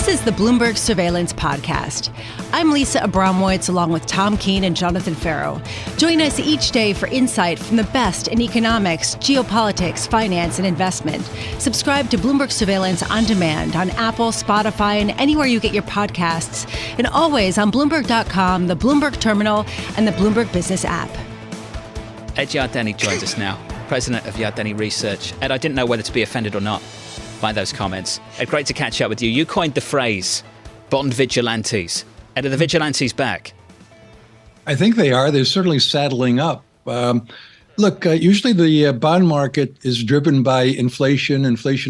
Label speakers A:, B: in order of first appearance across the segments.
A: This is the Bloomberg Surveillance Podcast. I'm Lisa Abramowicz, along with Tom Keene and Jon Ferro. Join us each day for insight from the best in economics, geopolitics, finance, and investment. Subscribe to Bloomberg Surveillance on demand on Apple, Spotify, and anywhere you get your podcasts, and always on Bloomberg.com, the Bloomberg Terminal, and the Bloomberg Business app.
B: Ed Yardeni joins us now, president of Yardeni Research. Ed, I didn't know whether to be offended or not by those comments. Ed, great to catch up with you. You coined the phrase bond vigilantes. Ed, are the vigilantes back?
C: I think they are. They're certainly saddling up. Usually the bond market is driven by inflation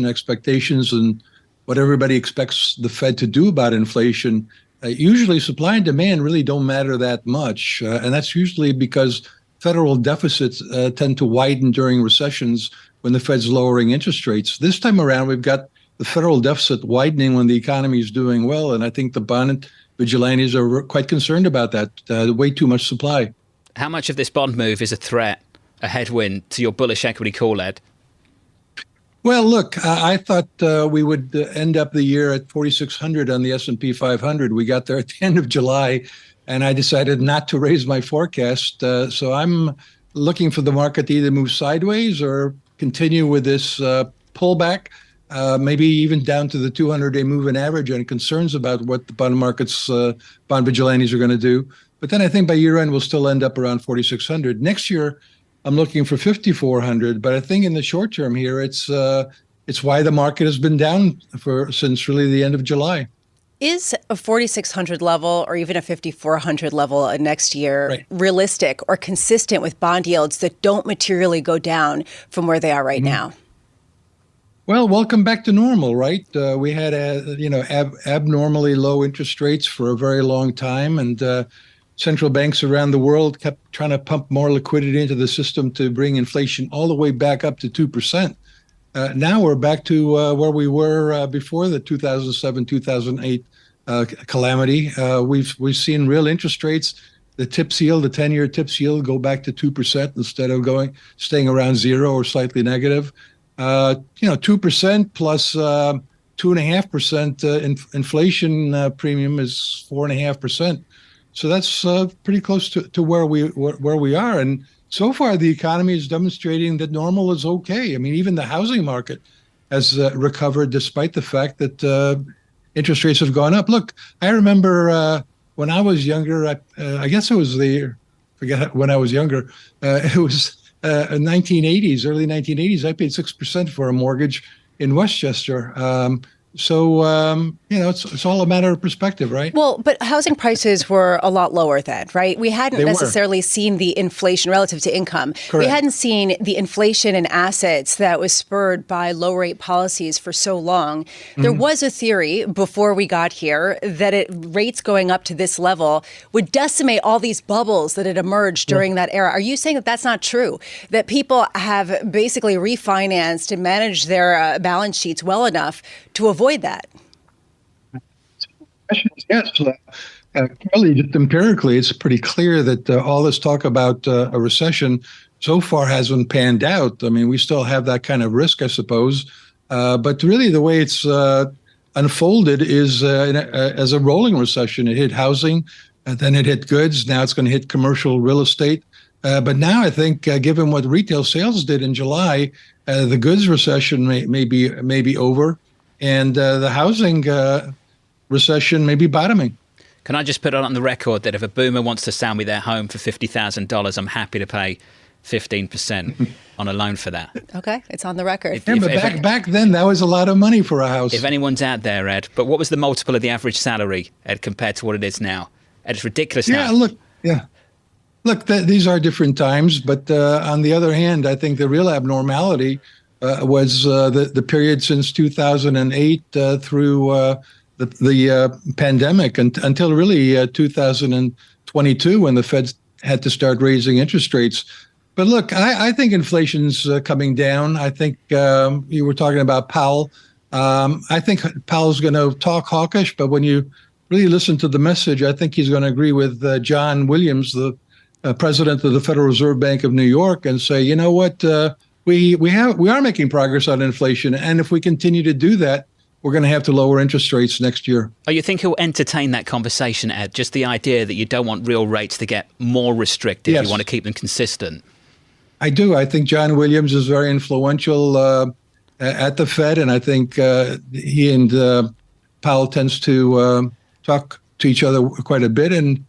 C: expectations, and what everybody expects the Fed to do about inflation. Usually supply and demand really don't matter that much. And that's usually because federal deficits tend to widen during recessions when the Fed's lowering interest rates. This time around, we've got the federal deficit widening when the economy is doing well, and I think the bond vigilantes are quite concerned about that. Way too much supply.
B: How much of this bond move is a threat, a headwind to your bullish equity call, Ed?
C: Well, look, I thought we would end up the year at 4,600 on the S&P 500. We got there at the end of July, and I decided not to raise my forecast. So I'm looking for the market to either move sideways or continue with this pullback, maybe even down to the 200-day moving average, and concerns about what the bond markets, bond vigilantes are going to do. But then I think by year end, we'll still end up around 4,600. Next year, I'm looking for 5,400. But I think in the short term here, it's why the market has been down since really the end of July.
A: Is a 4,600 level or even a 5,400 level next year realistic or consistent with bond yields that don't materially go down from where they are right now?
C: Well, welcome back to normal, right? We had abnormally low interest rates for a very long time, and central banks around the world kept trying to pump more liquidity into the system to bring inflation all the way back up to 2%. Now we're back to where we were before the 2007-2008 calamity. We've seen real interest rates, the 10-year TIPS yield, go back to 2% instead of staying around zero or slightly negative. 2% plus 2.5% inflation premium is 4.5%. So that's pretty close to where we are. And so far, the economy is demonstrating that normal is okay. I mean, even the housing market has recovered despite the fact that interest rates have gone up. Look, I remember when I was younger, I guess it was forget when I was younger, it was 1980s, early 1980s. I paid 6% for a mortgage in Westchester. It's all a matter of perspective, right?
A: Well, but housing prices were a lot lower then, right? We hadn't necessarily seen the inflation relative to income. Correct. We hadn't seen the inflation in assets that was spurred by low rate policies for so long. Mm-hmm. There was a theory before we got here that rates going up to this level would decimate all these bubbles that had emerged during that era. Are you saying that that's not true? That people have basically refinanced and managed their balance sheets well enough to avoid that?
C: Yes. Really, just empirically, it's pretty clear that all this talk about a recession so far hasn't panned out. I mean, we still have that kind of risk, I suppose. But really, the way it's unfolded is as a rolling recession. It hit housing, and then it hit goods. Now it's going to hit commercial real estate. But now I think, given what retail sales did in July, the goods recession may be over. And the housing recession may be bottoming.
B: Can I just put it on the record that if a boomer wants to sell me their home for $50,000, I'm happy to pay 15% on a loan for that?
A: Okay, it's on the record.
C: Back then, that was a lot of money for a house.
B: If anyone's out there, Ed, but what was the multiple of the average salary, Ed, compared to what it is now? Ed, it's ridiculous now.
C: Look, these are different times, but on the other hand, I think the real abnormality was the period since 2008 through the pandemic until really 2022 when the Fed had to start raising interest rates. But look, I think inflation's coming down. I think you were talking about Powell. I think Powell's going to talk hawkish, but when you really listen to the message, I think he's going to agree with John Williams, the president of the Federal Reserve Bank of New York, and say, you know what, we are making progress on inflation, and if we continue to do that, we're going to have to lower interest rates next year.
B: Oh, you think he'll entertain that conversation, Ed? Just the idea that you don't want real rates to get more restrictive.
C: Yes.
B: You want to keep them consistent.
C: I do. I think John Williams is very influential at the Fed, and I think he and Powell tends to talk to each other quite a bit, and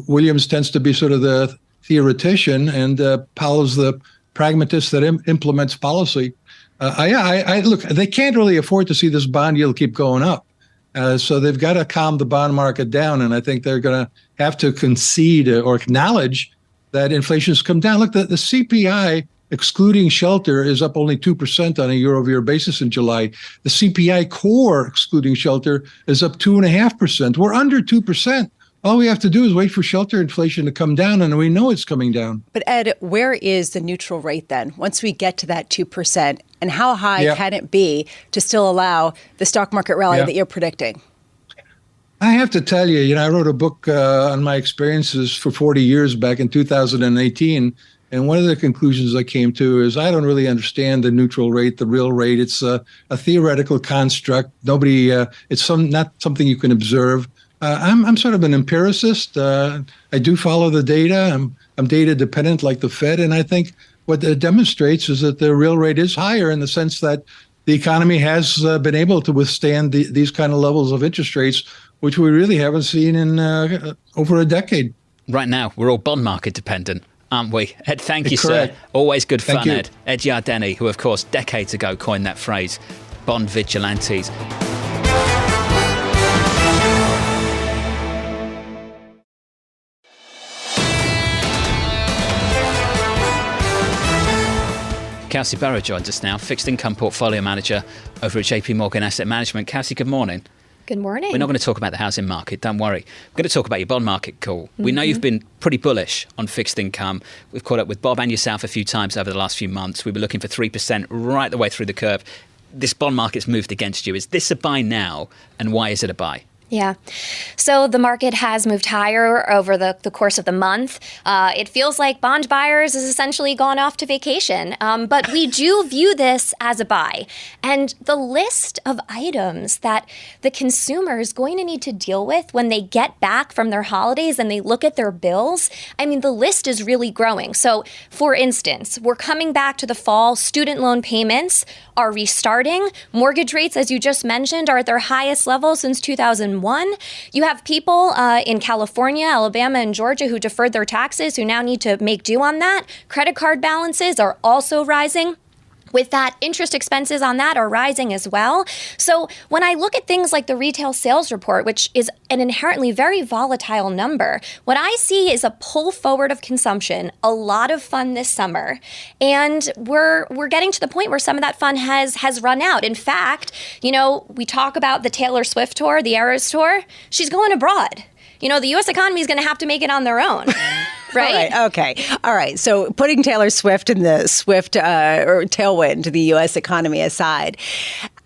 C: Williams tends to be sort of the theoretician, and Powell's the pragmatist that implements policy. I look, they can't really afford to see this bond yield keep going up. So they've got to calm the bond market down. And I think they're going to have to concede or acknowledge that inflation has come down. Look, the CPI, excluding shelter, is up only 2% on a year-over-year basis in July. The CPI core, excluding shelter, is up 2.5%. We're under 2%. All we have to do is wait for shelter inflation to come down, and we know it's coming down.
A: But Ed, where is the neutral rate then, once we get to that 2%? And how high can it be to still allow the stock market rally that you're predicting?
C: I have to tell you, I wrote a book on my experiences for 40 years back in 2018. And one of the conclusions I came to is I don't really understand the neutral rate, the real rate. It's a theoretical construct. It's not something you can observe. I'm sort of an empiricist. I do follow the data. I'm data dependent like the Fed. And I think what it demonstrates is that the real rate is higher in the sense that the economy has been able to withstand these kind of levels of interest rates, which we really haven't seen in over a decade.
B: Right now, we're all bond market dependent, aren't we? Ed, thank you,
C: Correct.
B: sir. Always good fun,
C: Thank you.
B: Ed. Ed Yardeni, who, of course, decades ago coined that phrase, bond vigilantes. Kelsey Berro joins us now, fixed income portfolio manager over at JPMorgan Asset Management. Kelsey, good morning.
D: Good morning.
B: We're not going to talk about the housing market, don't worry. We're going to talk about your bond market call. We know you've been pretty bullish on fixed income. We've caught up with Bob and yourself a few times over the last few months. We were looking for 3% right the way through the curve. This bond market's moved against you. Is this a buy now, and why is it a buy?
D: Yeah. So the market has moved higher over the course of the month. It feels like bond buyers has essentially gone off to vacation. But we do view this as a buy. And the list of items that the consumer is going to need to deal with when they get back from their holidays and they look at their bills, I mean, the list is really growing. So, for instance, we're coming back to the fall. Student loan payments are restarting. Mortgage rates, as you just mentioned, are at their highest level since 2001. You have people in California, Alabama, and Georgia who deferred their taxes who now need to make due on that. Credit card balances are also rising. With that, interest expenses on that are rising as well. So when I look at things like the retail sales report, which is an inherently very volatile number, what I see is a pull forward of consumption, a lot of fun this summer, and we're getting to the point where some of that fun has run out. In fact, we talk about the Taylor Swift tour, the Eras tour. She's going abroad. The U.S. economy is going to have to make it on their own. Right?
A: Okay. All right. So putting Taylor Swift and the Swift or tailwind to the U.S. economy aside,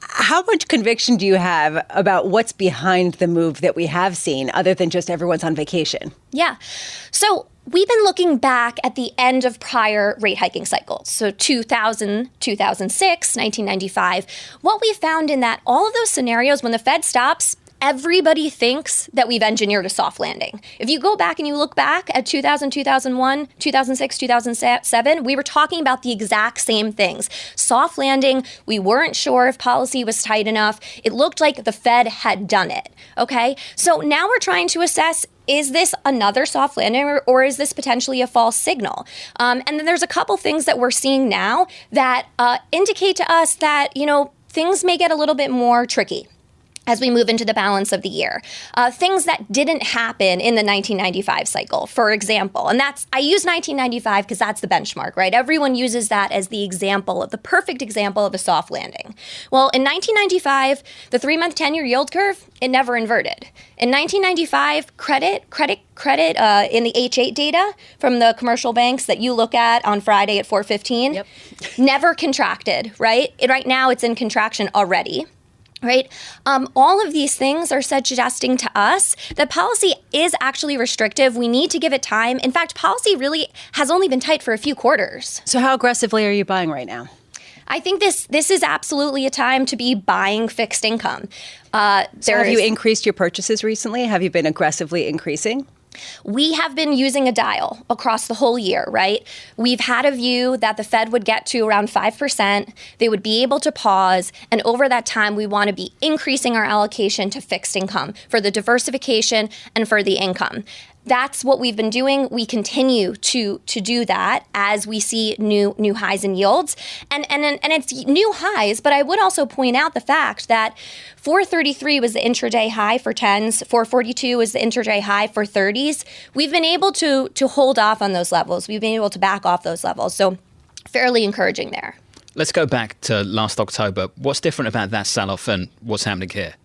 A: how much conviction do you have about what's behind the move that we have seen other than just everyone's on vacation?
D: Yeah. So we've been looking back at the end of prior rate hiking cycles. So 2000, 2006, 1995. What we found in that all of those scenarios, when the Fed stops, everybody thinks that we've engineered a soft landing. If you go back and you look back at 2000, 2001, 2006, 2007, we were talking about the exact same things. Soft landing, we weren't sure if policy was tight enough. It looked like the Fed had done it, okay? So now we're trying to assess, is this another soft landing or is this potentially a false signal? And then there's a couple things that we're seeing now that indicate to us that, things may get a little bit more tricky as we move into the balance of the year. Things that didn't happen in the 1995 cycle, for example. And I use 1995 because that's the benchmark, right? Everyone uses that as the perfect example of a soft landing. Well, in 1995, the 3-month 10-year yield curve, it never inverted. In 1995, credit in the H8 data from the commercial banks that you look at on Friday at 4:15, never contracted, right? Right now, it's in contraction already. Right? All of these things are suggesting to us that policy is actually restrictive. We need to give it time. In fact, policy really has only been tight for a few quarters.
A: So how aggressively are you buying right now?
D: I think this is absolutely a time to be buying fixed income.
A: So have you increased your purchases recently? Have you been aggressively increasing?
D: We have been using a dial across the whole year, right? We've had a view that the Fed would get to around 5%. They would be able to pause. And over that time, we want to be increasing our allocation to fixed income for the diversification and for the income. That's what we've been doing. We continue to do that as we see new highs in yields. And it's new highs, but I would also point out the fact that 433 was the intraday high for 10s, 442 was the intraday high for 30s. We've been able to hold off on those levels. We've been able to back off those levels. So fairly encouraging there.
B: Let's go back to last October. What's different about that sell-off and what's happening here?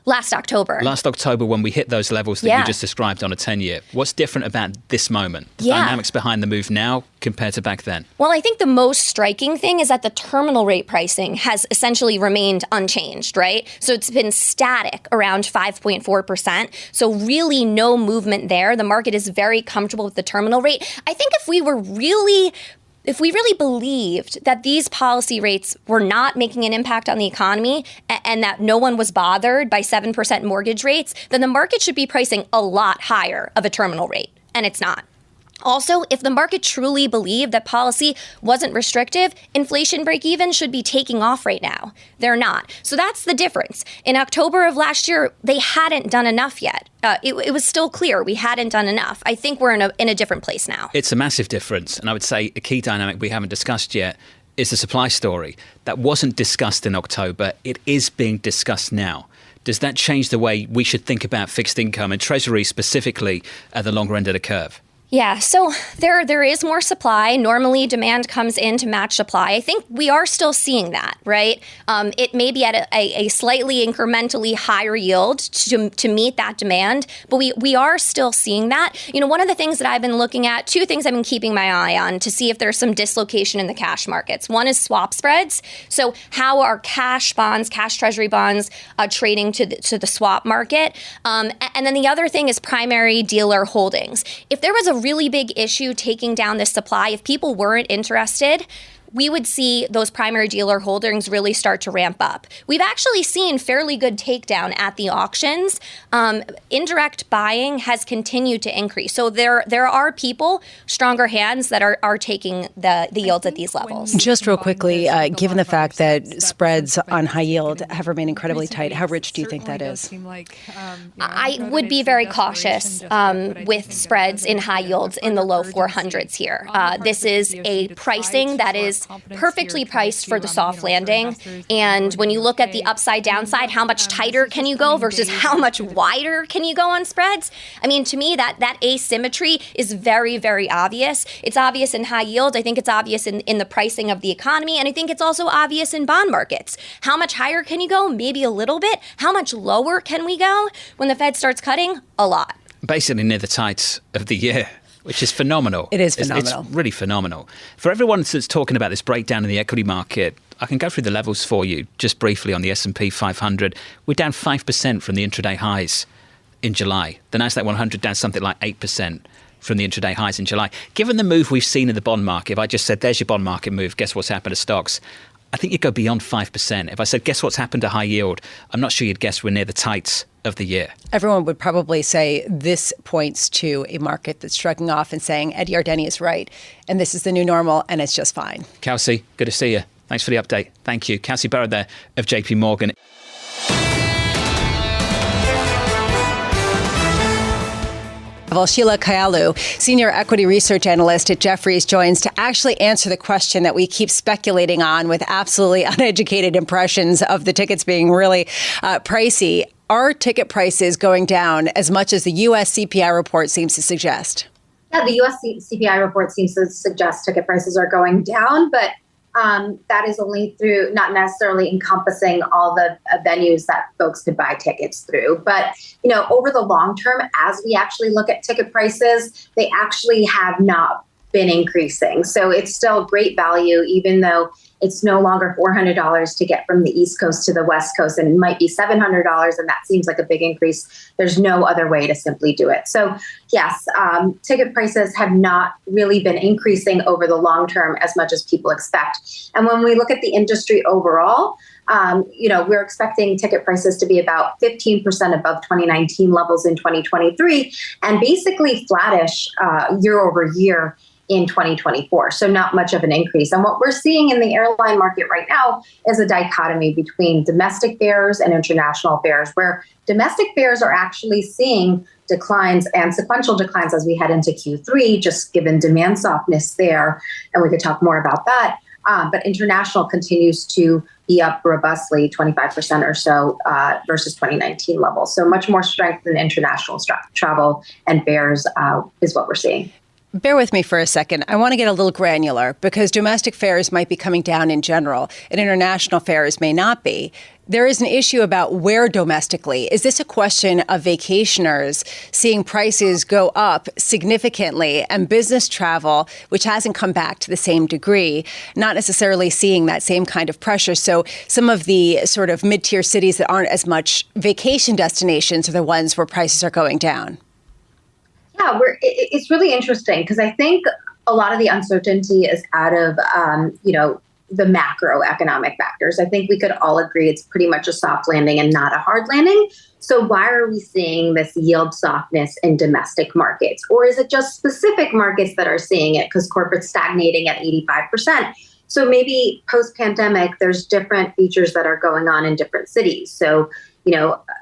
D: Last October
B: when we hit those levels that you just described on a 10-year. What's different about this moment? The dynamics behind the move now compared to back then?
D: Well, I think the most striking thing is that the terminal rate pricing has essentially remained unchanged, right? So it's been static around 5.4%. So really no movement there. The market is very comfortable with the terminal rate. I think if we really believed that these policy rates were not making an impact on the economy and that no one was bothered by 7% mortgage rates, then the market should be pricing a lot higher of a terminal rate, and it's not. Also, if the market truly believed that policy wasn't restrictive, inflation break-even should be taking off right now. They're not. So that's the difference. In October of last year, they hadn't done enough yet. It was still clear we hadn't done enough. I think we're in a different place now.
B: It's a massive difference. And I would say a key dynamic we haven't discussed yet is the supply story. That wasn't discussed in October. It is being discussed now. Does that change the way we should think about fixed income and Treasury specifically at the longer end of the curve?
D: Yeah, so there is more supply. Normally, demand comes in to match supply. I think we are still seeing that, right? It may be at a slightly incrementally higher yield to meet that demand, but we are still seeing that. You know, one of the things that I've been looking at, two things I've been keeping my eye on to see if there's some dislocation in the cash markets. One is swap spreads. So how are cash bonds, cash treasury bonds trading to the swap market? And then the other thing is primary dealer holdings. If there was a really big issue taking down this supply, if people weren't interested, we would see those primary dealer holdings really start to ramp up. We've actually seen fairly good takedown at the auctions. Indirect buying has continued to increase. So there are people, stronger hands, that are taking the yields at these levels.
A: Just real quickly, given the fact that spreads on high yield have remained incredibly tight, how rich do you think that is?
D: I would be very cautious with spreads in high yields in the low 400s here. This is a pricing that is perfectly priced for the soft landing. And when you look at the upside downside, how much tighter can you go versus how much wider can you go on spreads? I mean, to me, that asymmetry is very, very obvious. It's obvious in high yield. I think it's obvious in the pricing of the economy. And I think it's also obvious in bond markets. How much higher can you go? Maybe a little bit. How much lower can we go when the Fed starts cutting? A lot.
B: Basically near the tights of the year, which is phenomenal.
A: It is phenomenal.
B: It's really phenomenal. For everyone that's talking about this breakdown in the equity market, I can go through the levels for you just briefly on the S&P 500. We're down 5% from the intraday highs in July. The Nasdaq 100 down something like 8% from the intraday highs in July. Given the move we've seen in the bond market, if I just said, there's your bond market move, guess what's happened to stocks? I think you'd go beyond 5%. If I said, guess what's happened to high yield? I'm not sure you'd guess we're near the tights of the year.
A: Everyone would probably say this points to a market that's shrugging off and saying, Ed Yardeni is right, and this is the new normal, and it's just fine.
B: Kelsey, good to see you. Thanks for the update. Thank you. Kelsey Berro there of JPMorgan.
A: Well, Sheila Kahyaoglu, Senior Equity Research Analyst at Jefferies, joins to actually answer the question that we keep speculating on with absolutely uneducated impressions of the tickets being really pricey. Are ticket prices going down as much as the U.S. CPI report seems to suggest?
E: Yeah, the U.S. CPI report seems to suggest ticket prices are going down, but that is only through, not necessarily encompassing all the venues that folks could buy tickets through. But, you know, over the long term, as we actually look at ticket prices, they actually have not been increasing. So it's still great value, even though it's no longer $400 to get from the East Coast to the West Coast, and it might be $700, and that seems like a big increase. There's no other way to simply do it. So yes, ticket prices have not really been increasing over the long term as much as people expect. And when we look at the industry overall, we're expecting ticket prices to be about 15% above 2019 levels in 2023, and basically flattish year over year in 2024. So not much of an increase. And what we're seeing in the airline market right now is a dichotomy between domestic fares and international fares, where domestic fares are actually seeing declines and sequential declines as we head into Q3, just given demand softness there. And we could talk more about that. But international continues to be up robustly, 25% or so versus 2019 levels. So much more strength in international travel and fares is what we're seeing.
A: Bear with me for a second. I want to get a little granular because domestic fares might be coming down in general and international fares may not be. There is an issue about where domestically. Is this a question of vacationers seeing prices go up significantly and business travel, which hasn't come back to the same degree, not necessarily seeing that same kind of pressure? So some of the sort of mid-tier cities that aren't as much vacation destinations are the ones where prices are going down.
E: Yeah, it's really interesting because I think a lot of the uncertainty is out of, the macroeconomic factors. I think we could all agree it's pretty much a soft landing and not a hard landing. So why are we seeing this yield softness in domestic markets? Or is it just specific markets that are seeing it because corporate's stagnating at 85%? So maybe post-pandemic, there's different features that are going on in different cities. So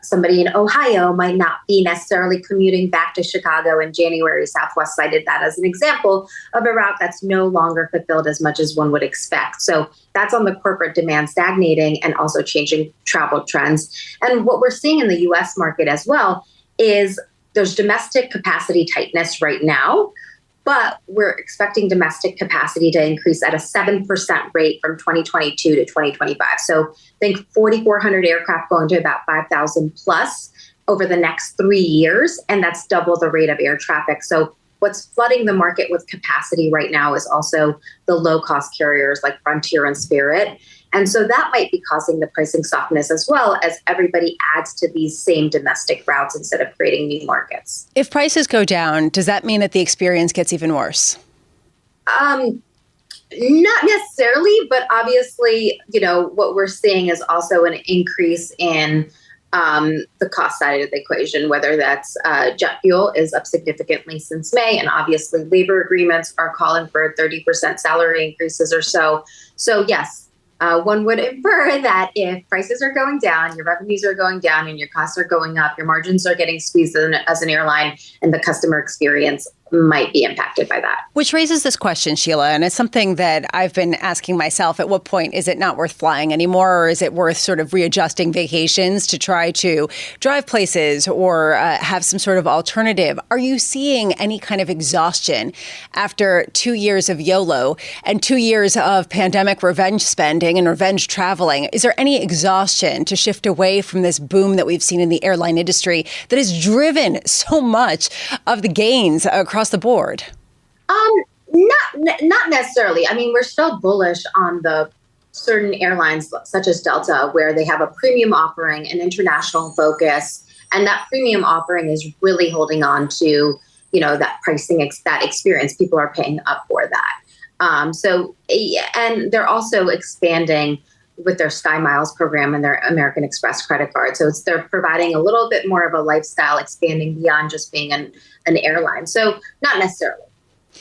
E: somebody in Ohio might not be necessarily commuting back to Chicago in January. Southwest cited that as an example of a route that's no longer fulfilled as much as one would expect. So that's on the corporate demand stagnating and also changing travel trends. And what we're seeing in the U.S. market as well is there's domestic capacity tightness right now, but we're expecting domestic capacity to increase at a 7% rate from 2022 to 2025. So think 4,400 aircraft going to about 5,000 plus over the next 3 years, and that's double the rate of air traffic. So what's flooding the market with capacity right now is also the low-cost carriers like Frontier and Spirit. And so that might be causing the pricing softness as well as everybody adds to these same domestic routes instead of creating new markets.
A: If prices go down, does that mean that the experience gets even worse?
E: Not necessarily, but obviously, what we're seeing is also an increase in the cost side of the equation, whether that's jet fuel is up significantly since May, and obviously labor agreements are calling for 30% salary increases or so. So yes, one would infer that if prices are going down, your revenues are going down, and your costs are going up, your margins are getting squeezed as an airline, and the customer experience might be impacted by that.
A: Which raises this question, Sheila, and it's something that I've been asking myself. At what point is it not worth flying anymore, or is it worth sort of readjusting vacations to try to drive places or have some sort of alternative? Are you seeing any kind of exhaustion after 2 years of YOLO and 2 years of pandemic revenge spending and revenge traveling? Is there any exhaustion to shift away from this boom that we've seen in the airline industry that has driven so much of the gains across the board?
E: Not necessarily. I mean, we're still bullish on the certain airlines such as Delta, where they have a premium offering, an international focus, and that premium offering is really holding on to, that pricing, that experience. People are paying up for that. And they're also expanding with their Sky Miles program and their American Express credit card. So they're providing a little bit more of a lifestyle, expanding beyond just being an airline. So not necessarily.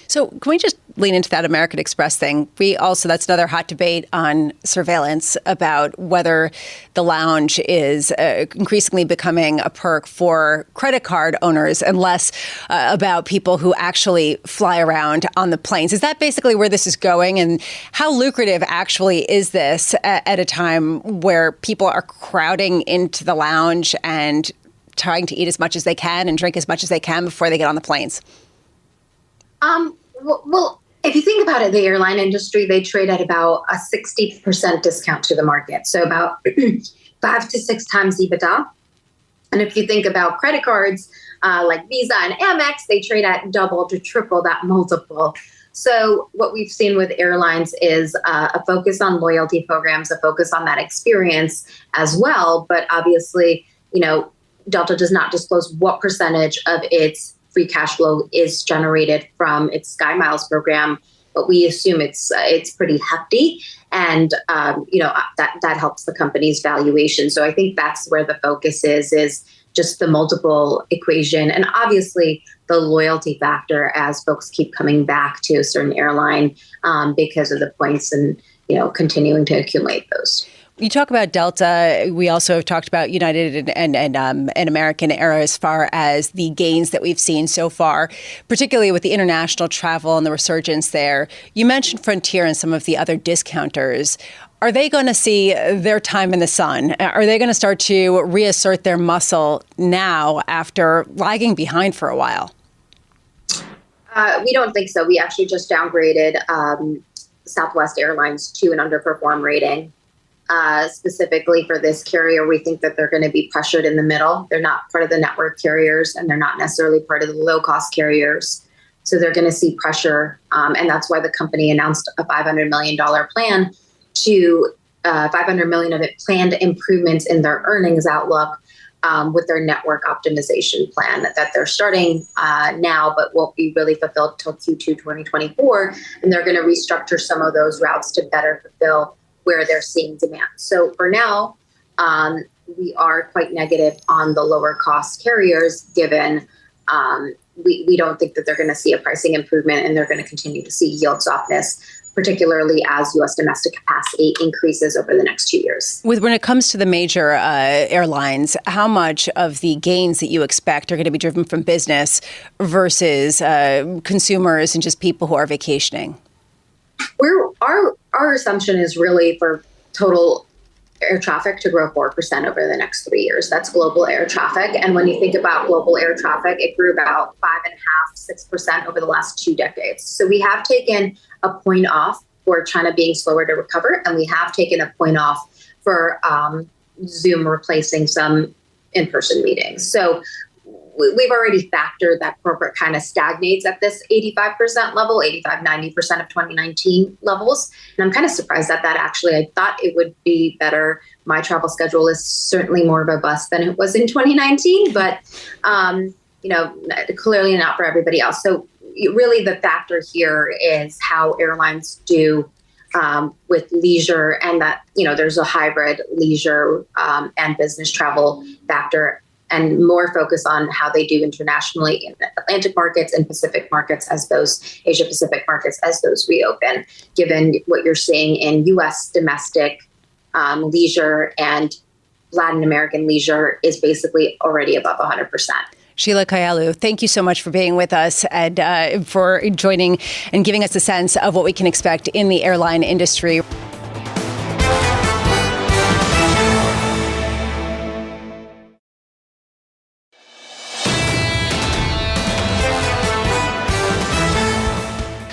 A: So can we just lean into that American Express thing? That's another hot debate on surveillance about whether the lounge is increasingly becoming a perk for credit card owners and less about people who actually fly around on the planes. Is that basically where this is going? And how lucrative actually is this at a time where people are crowding into the lounge and trying to eat as much as they can and drink as much as they can before they get on the planes?
E: Well, if you think about it, the airline industry, they trade at about a 60% discount to the market. So about 5 to 6 times EBITDA. And if you think about credit cards like Visa and Amex, they trade at double to triple that multiple. So what we've seen with airlines is a focus on loyalty programs, a focus on that experience as well. But obviously, Delta does not disclose what percentage of its free cash flow is generated from its SkyMiles program, but we assume it's pretty hefty, and that helps the company's valuation. So I think that's where the focus is just the multiple equation, and obviously the loyalty factor as folks keep coming back to a certain airline because of the points and continuing to accumulate those.
A: You talk about Delta. We also have talked about United and American Air as far as the gains that we've seen so far, particularly with the international travel and the resurgence there. You mentioned Frontier and some of the other discounters. Are they going to see their time in the sun? Are they going to start to reassert their muscle now after lagging behind for a while?
E: We don't think so. We actually just downgraded Southwest Airlines to an underperform rating. Specifically for this carrier, we think that they're going to be pressured in the middle. They're not part of the network carriers, and they're not necessarily part of the low-cost carriers. So they're going to see pressure, and that's why the company announced a $500 million plan to $500 million of it planned improvements in their earnings outlook with their network optimization plan that they're starting now, but won't be really fulfilled till Q2 2024. And they're going to restructure some of those routes to better fulfill where they're seeing demand. So for now, we are quite negative on the lower cost carriers, given we don't think that they're going to see a pricing improvement, and they're going to continue to see yield softness, particularly as U.S. domestic capacity increases over the next 2 years.
A: When it comes to the major airlines, how much of the gains that you expect are going to be driven from business versus consumers and just people who are vacationing?
E: Our assumption is really for total air traffic to grow 4% over the next 3 years. That's global air traffic. And when you think about global air traffic, it grew about 5.5%, 6% over the last 2 decades. So we have taken a point off for China being slower to recover, and we have taken a point off for Zoom replacing some in-person meetings. So we've already factored that corporate kind of stagnates at this 85% level, 85, 90% of 2019 levels. And I'm kind of surprised at that, actually. I thought it would be better. My travel schedule is certainly more robust than it was in 2019, but, clearly not for everybody else. So really the factor here is how airlines do with leisure, and that, there's a hybrid leisure and business travel factor, and more focus on how they do internationally in Atlantic markets and Pacific markets Asia Pacific markets as those reopen, given what you're seeing in U.S. domestic leisure and Latin American leisure is basically already above 100%.
A: Sheila Kahyaoglu, thank you so much for being with us and for joining and giving us a sense of what we can expect in the airline industry.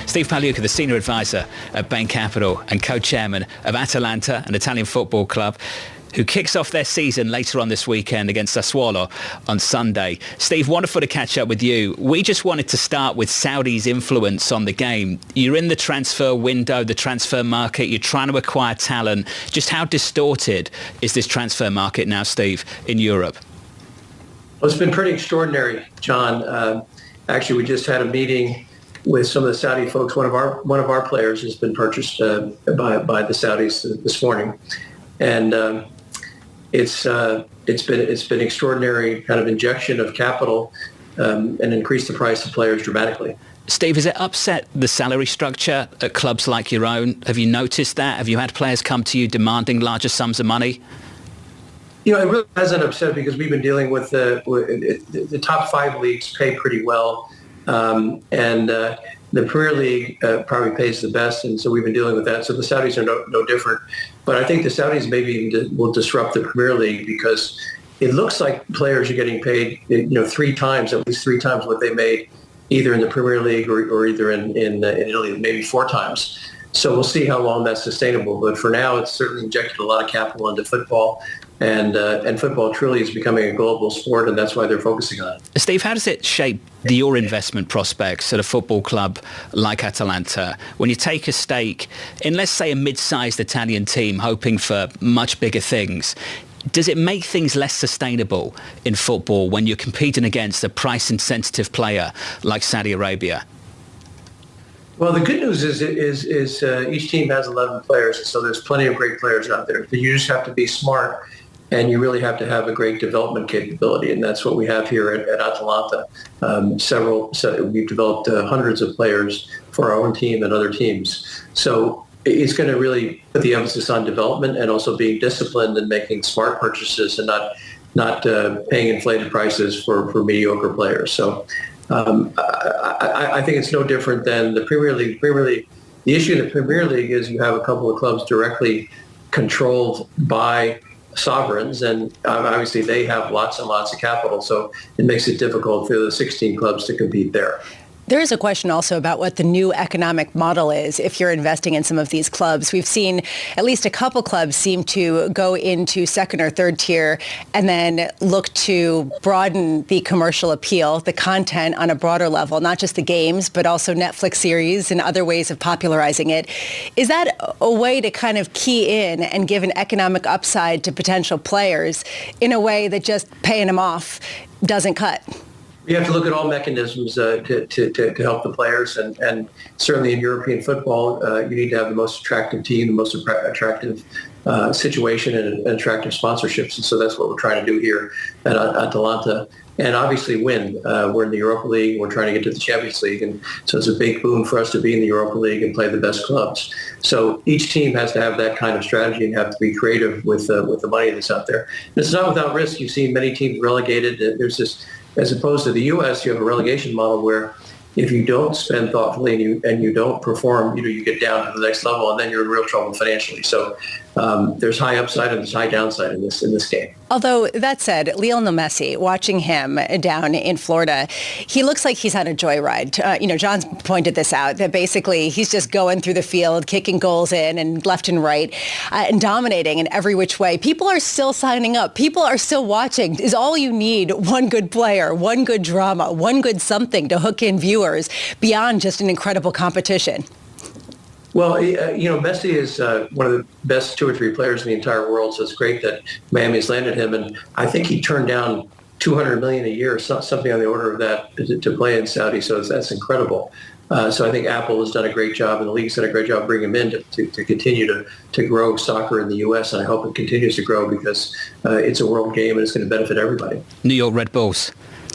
B: Steve Pagliuca, the senior advisor at Bain Capital and co-chairman of Atalanta, an Italian football club, who kicks off their season later on this weekend against Sassuolo on Sunday. Steve, wonderful to catch up with you. We just wanted to start with Saudi's influence on the game. You're in the transfer window, the transfer market. You're trying to acquire talent. Just how distorted is this transfer market now, Steve, in Europe?
F: Well, it's been pretty extraordinary, John. Actually, we just had a meeting with some of the Saudi folks. One of our players has been purchased by the Saudis this morning, and it's been extraordinary kind of injection of capital and increased the price of players dramatically.
B: Steve, has it upset the salary structure at clubs like your own? Have you noticed that? Have you had players come to you demanding larger sums of money?
F: It really hasn't upset because we've been dealing with the top 5 leagues pay pretty well. And the Premier League probably pays the best, and so we've been dealing with that. So the Saudis are no different. But I think the Saudis maybe even will disrupt the Premier League because it looks like players are getting paid, at least 3 times what they made either in the Premier League or either in Italy, maybe 4 times. So we'll see how long that's sustainable. But for now, it's certainly injected a lot of capital into football. And football truly is becoming a global sport, and that's why they're focusing on it.
B: Steve, how does it shape your investment prospects at a football club like Atalanta when you take a stake in, let's say, a mid-sized Italian team hoping for much bigger things? Does it make things less sustainable in football when you're competing against a price-insensitive player like Saudi Arabia?
F: Well, the good news is each team has 11 players, so there's plenty of great players out there. You just have to be smart, and you really have to have a great development capability, and that's what we have here at Atalanta. We've developed hundreds of players for our own team and other teams. So it's going to really put the emphasis on development and also being disciplined and making smart purchases and not paying inflated prices for mediocre players. So I think it's no different than the Premier League. The issue in the Premier League is you have a couple of clubs directly controlled by sovereigns, and obviously they have lots and lots of capital, so it makes it difficult for the 16 clubs to compete there.
A: There is a question also about what the new economic model is if you're investing in some of these clubs. We've seen at least a couple clubs seem to go into second or third tier and then look to broaden the commercial appeal, the content on a broader level, not just the games, but also Netflix series and other ways of popularizing it. Is that a way to kind of key in and give an economic upside to potential players in a way that just paying them off doesn't cut?
F: You have to look at all mechanisms to help the players, and certainly in European football, you need to have the most attractive team, the most attractive situation, and attractive sponsorships. And so that's what we're trying to do here at Atalanta, and obviously win. We're in the Europa League. We're trying to get to the Champions League, and so it's a big boon for us to be in the Europa League and play the best clubs. So each team has to have that kind of strategy and have to be creative with the money that's out there. And it's not without risk. You've seen many teams relegated. There's this. As opposed to the U.S., you have a relegation model where if you don't spend thoughtfully and you don't perform, you get down to the next level, and then you're in real trouble financially. So there's high upside and there's high downside in this game.
A: Although that said, Lionel Messi, watching him down in Florida, he looks like he's on a joyride. Jon's pointed this out, that basically he's just going through the field, kicking goals in and left and right, and dominating in every which way. People are still signing up. People are still watching. Is all you need one good player, one good drama, one good something to hook in viewers beyond just an incredible competition?
F: Well, Messi is one of the best 2 or 3 players in the entire world, so it's great that Miami's landed him. And I think he turned down $200 million a year, something on the order of that, to play in Saudi. So that's incredible. So I think Apple has done a great job, and the league's done a great job bringing him in to continue to grow soccer in the U.S. And I hope it continues to grow because it's a world game and it's going to benefit everybody.
B: New York Red Bulls.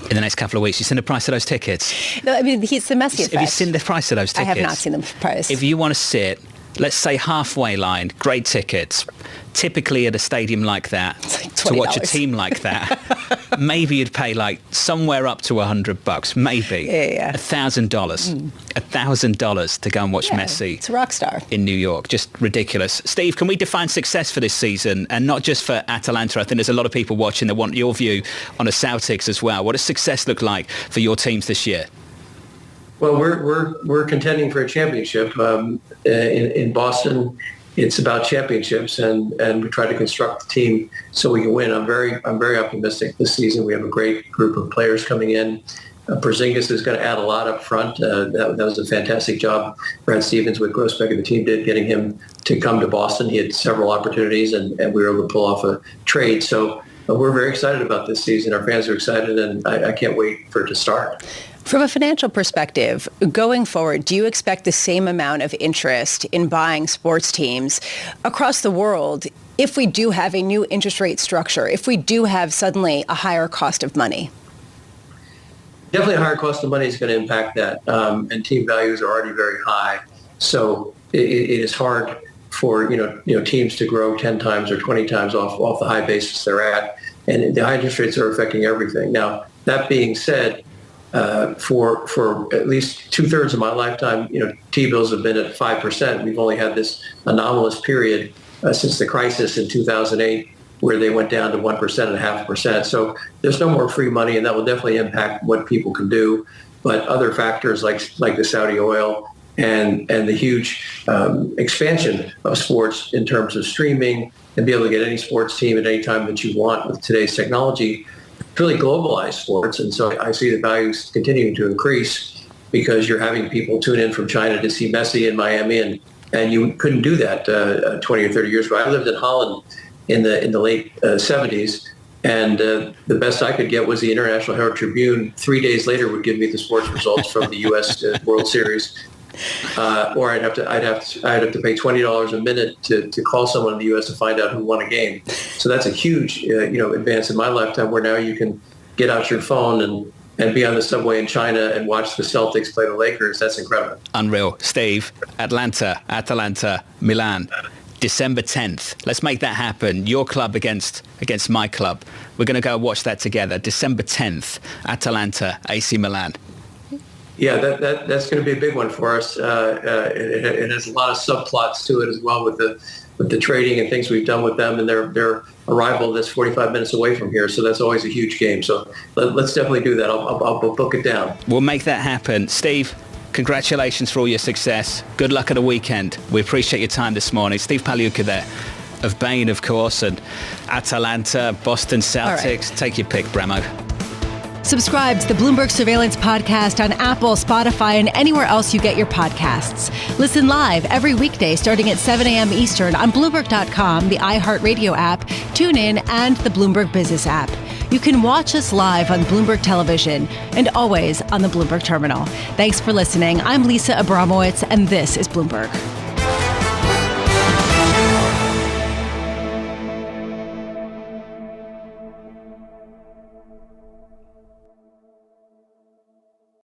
B: In the next couple of weeks. You seen the price of those tickets?
A: No, I mean, it's the Messi effect.
B: Have you seen the price of those tickets?
A: I have not seen the price.
B: If you want to sit, let's say halfway line, great tickets, typically at a stadium like that, to watch a team like that, maybe you'd pay like somewhere up to $100, maybe $1,000, $1,000 to go and watch Messi.
A: It's a rock star
B: in New York. Just ridiculous. Steve, can we define success for this season, and not just for Atalanta? I think there's a lot of people watching that want your view on the Celtics as well. What does success look like for your teams this year?
F: Well, we're contending for a championship in Boston. It's about championships, and we try to construct the team so we can win. I'm very optimistic this season. We have a great group of players coming in. Porzingis is going to add a lot up front. That was a fantastic job Brad Stevens with Grossbeck and the team did, getting him to come to Boston. He had several opportunities, and we were able to pull off a trade. So we're very excited about this season. Our fans are excited, and I can't wait for it to start.
A: From a financial perspective, going forward, do you expect the same amount of interest in buying sports teams across the world if we do have a new interest rate structure, if we do have suddenly a higher cost of money?
F: Definitely a higher cost of money is going to impact that, and team values are already very high. So it is hard for teams to grow 10 times or 20 times off the high basis they're at, and the high interest rates are affecting everything. Now, that being said, for at least 2/3 of my lifetime, T-bills have been at 5%. We've only had this anomalous period since the crisis in 2008, where they went down to 1% and 0.5%. So there's no more free money, and that will definitely impact what people can do. But other factors like the Saudi oil and the huge expansion of sports in terms of streaming and be able to get any sports team at any time that you want with today's technology, really globalized sports. And so I see the values continuing to increase because you're having people tune in from China to see Messi in Miami, and you couldn't do that 20 or 30 years ago. I lived in Holland in the late 70s, and the best I could get was the International Herald Tribune 3 days later would give me the sports results from the U.S. World Series. Or I'd have to pay $20 a minute to call someone in the U.S. to find out who won a game. So that's a huge advance in my lifetime, where now you can get out your phone and be on the subway in China and watch the Celtics play the Lakers. That's incredible.
B: Unreal. Steve, Atalanta, Milan, December 10th. Let's make that happen. Your club against my club. We're going to go watch that together. December 10th, Atalanta, AC Milan.
F: Yeah, that's going to be a big one for us. It has a lot of subplots to it as well with the trading and things we've done with them, and their arrival that's 45 minutes away from here. So that's always a huge game. So let's definitely do that. I'll book it down.
B: We'll make that happen. Steve, congratulations for all your success. Good luck at the weekend. We appreciate your time this morning. Steve Pagliuca there of Bain, of course, and Atalanta, Boston Celtics. Right. Take your pick, Bramo.
A: Subscribe to the Bloomberg Surveillance Podcast on Apple, Spotify, and anywhere else you get your podcasts. Listen live every weekday starting at 7 a.m. Eastern on Bloomberg.com, the iHeartRadio app, TuneIn, and the Bloomberg Business app. You can watch us live on Bloomberg Television and always on the Bloomberg Terminal. Thanks for listening. I'm Lisa Abramowicz, and this is Bloomberg.